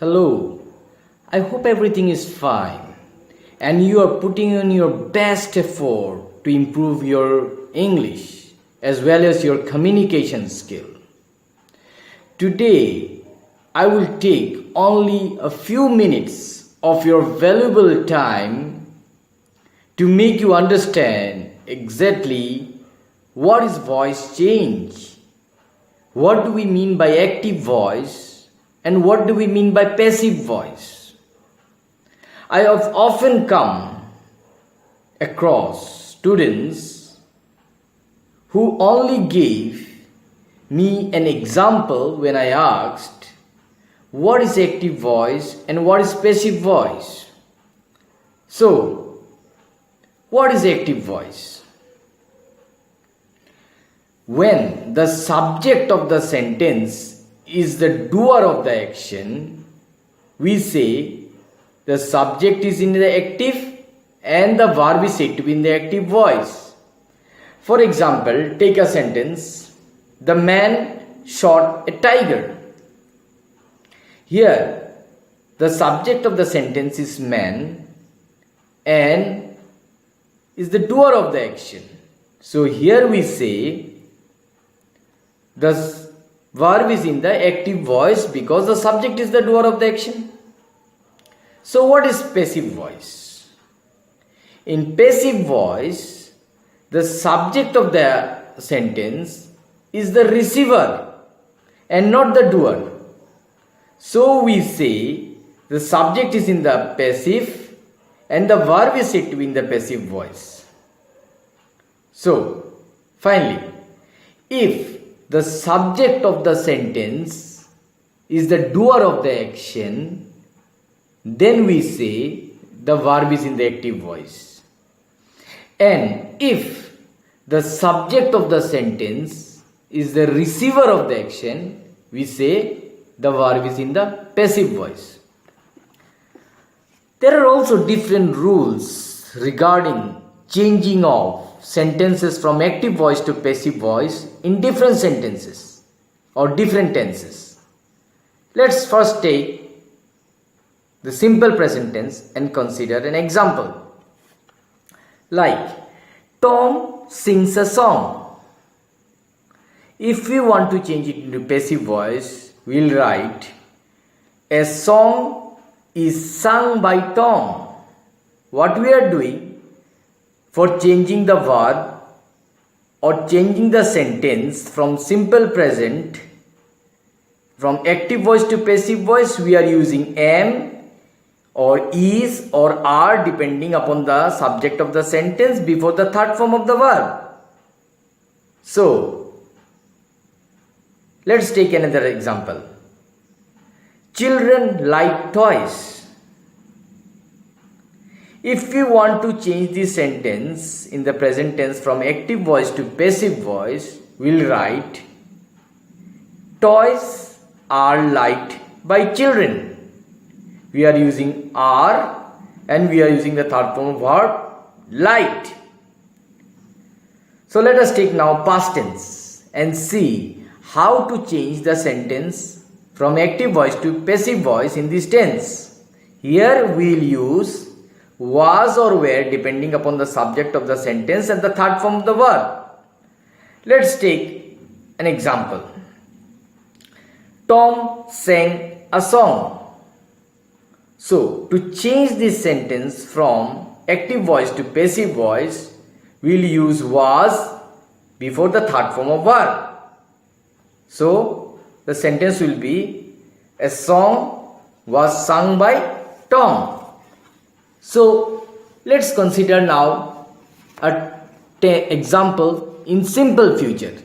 Hello, I hope everything is fine and you are putting in your best effort to improve your English as well as your communication skill. Today, I will take only a few minutes of your valuable time to make you understand exactly what is voice change, what do we mean by active voice, and what do we mean by passive voice? I have often come across students who only gave me an example when I asked what is active voice and what is passive voice. So, what is active voice? When the subject of the sentence is the doer of the action, we say the subject is in the active and the verb is said to be in the active voice. For example, take a sentence, the man shot a tiger. Here, the subject of the sentence is man and is the doer of the action. So here we say the verb is in the active voice because the subject is the doer of the action. So what is passive voice? In passive voice, the subject of the sentence is the receiver and not the doer. So we say the subject is in the passive and the verb is said to be in the passive voice. So finally, if the subject of the sentence is the doer of the action, then we say the verb is in the active voice. And if the subject of the sentence is the receiver of the action, we say the verb is in the passive voice. There are also different rules regarding changing of sentences from active voice to passive voice in different sentences or different tenses. Let's first take the simple present tense and consider an example. Like, Tom sings a song. If we want to change it into passive voice, we'll write, a song is sung by Tom. What we are doing for changing the verb or changing the sentence from simple present from active voice to passive voice, we are using am or is or are depending upon the subject of the sentence before the third form of the verb. So, let's take another example. Children like toys. If we want to change the sentence in the present tense from active voice to passive voice, we'll write, toys are liked by children. We are using are and we are using the third form of verb, liked. So let us take now past tense and see how to change the sentence from active voice to passive voice in this tense. Here we'll use was or were depending upon the subject of the sentence and the third form of the verb. Let's take an example. Tom sang a song. So, to change this sentence from active voice to passive voice, we'll use was before the third form of verb. So, the sentence will be, a song was sung by Tom. So, let's consider now an example in simple future.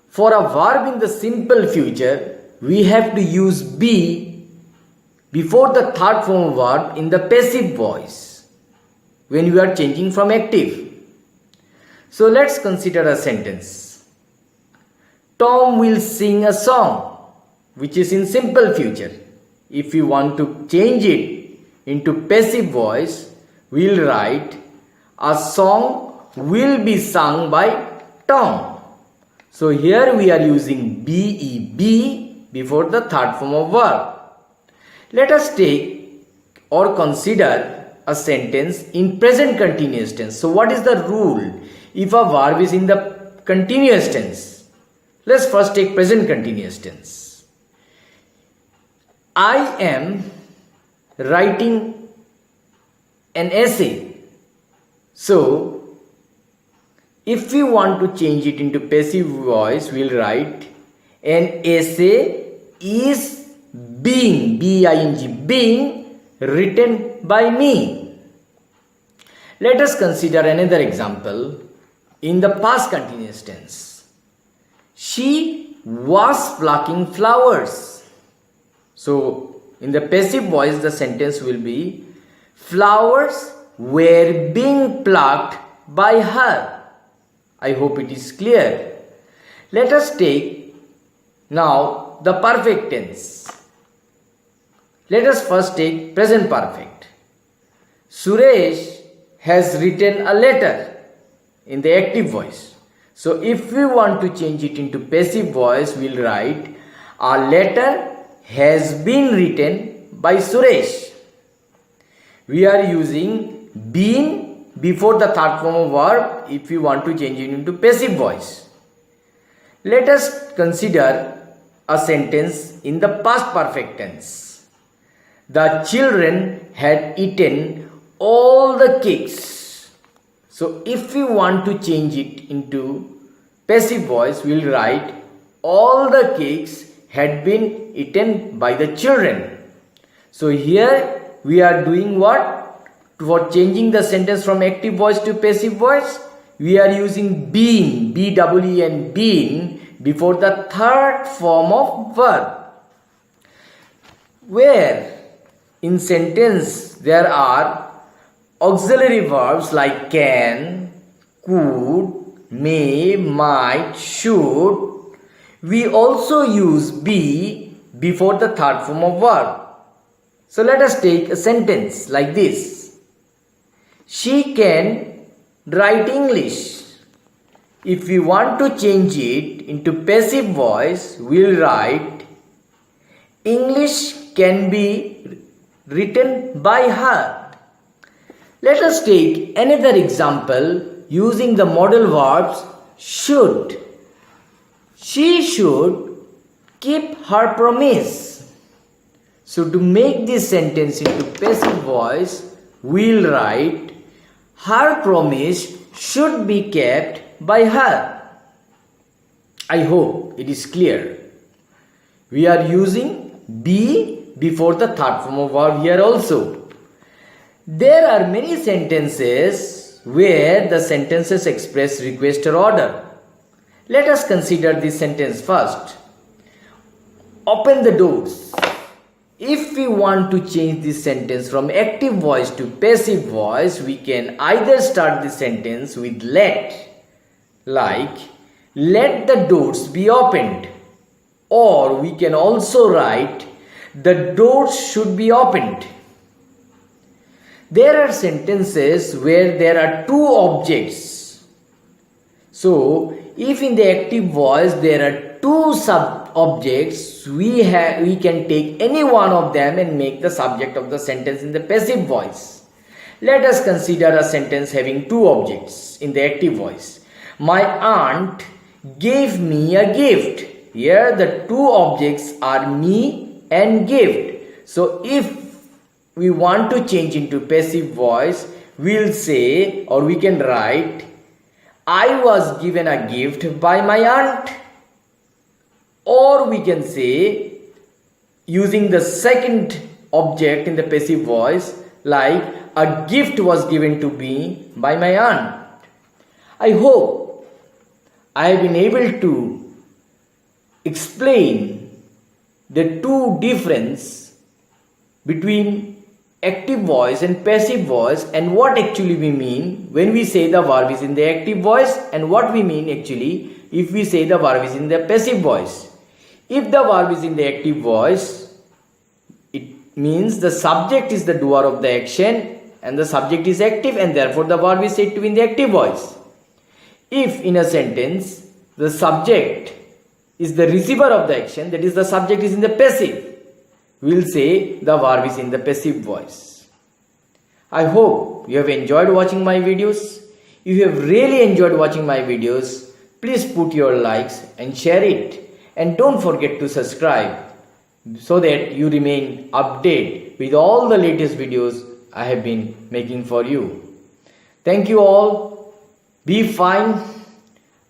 For a verb in the simple future, we have to use be before the third form of verb in the passive voice when we are changing from active. So, let's consider a sentence. Tom will sing a song, which is in simple future. If we want to change it into passive voice, we'll write, a song will be sung by Tom. So here we are using be before the third form of verb. Let us take or consider a sentence in present continuous tense. So what is the rule if a verb is in the continuous tense? Let's first take present continuous tense. I am writing an essay. So if we want to change it into passive voice, we'll write an essay is being, B-I-N-G, being written by me. Let us consider another example in the past continuous tense. She was plucking flowers. So in the passive voice, the sentence will be flowers were being plucked by her. I hope it is clear. Let us take now the perfect tense. Let us first take present perfect. Suresh has written a letter in the active voice. So if we want to change it into passive voice, we'll write a letter has been written by Suresh. We are using been before the third form of verb if we want to change it into passive voice. Let us consider a sentence in the past perfect tense. The children had eaten all the cakes. So if we want to change it into passive voice, we will write all the cakes had been eaten by the children. So here we are doing what? For changing the sentence from active voice to passive voice, we are using been, B-E-E-N, been before the third form of verb. Where in sentence there are auxiliary verbs like can, could, may, might, should, we also use be before the third form of verb. So let us take a sentence like this. She can write English. If we want to change it into passive voice, we'll write English can be written by her. Let us take another example using the modal verbs should. She should keep her promise. So to make this sentence into passive voice, we'll write her promise should be kept by her. I hope it is clear. We are using be before the third form of verb here also. There are many sentences where the sentences express requestor order. Let us consider this sentence first. Open the doors. If we want to change this sentence from active voice to passive voice, we can either start the sentence with let, like let the doors be opened, or we can also write the doors should be opened. There are sentences where there are two objects. So if in the active voice there are two sub-objects, we can take any one of them and make the subject of the sentence in the passive voice. Let us consider a sentence having two objects in the active voice. My aunt gave me a gift. Here the two objects are me and gift. So if we want to change into passive voice, we'll say, or we can write, I was given a gift by my aunt. Or we can say, using the second object in the passive voice, like a gift was given to me by my aunt. I hope I have been able to explain the two difference between active voice and passive voice, and what actually we mean when we say the verb is in the active voice, and what we mean actually if we say the verb is in the passive voice. If the verb is in the active voice, it means the subject is the doer of the action and the subject is active, and therefore the verb is said to be in the active voice. If in a sentence the subject is the receiver of the action, that is the subject is in the passive, we'll say the verb is in the passive voice. I hope you have enjoyed watching my videos. If you have really enjoyed watching my videos, please put your likes and share it. And don't forget to subscribe so that you remain updated with all the latest videos I have been making for you. Thank you all. Be fine.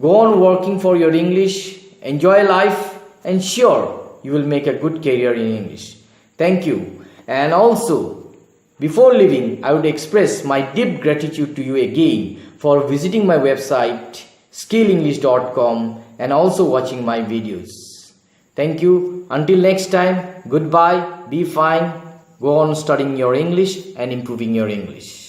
Go on working for your English. Enjoy life, and sure you will make a good career in English. Thank you. And also, before leaving, I would express my deep gratitude to you again for visiting my website skillenglish.com and also watching my videos. Thank you. Until next time, goodbye. Be fine. Go on studying your English and improving your English.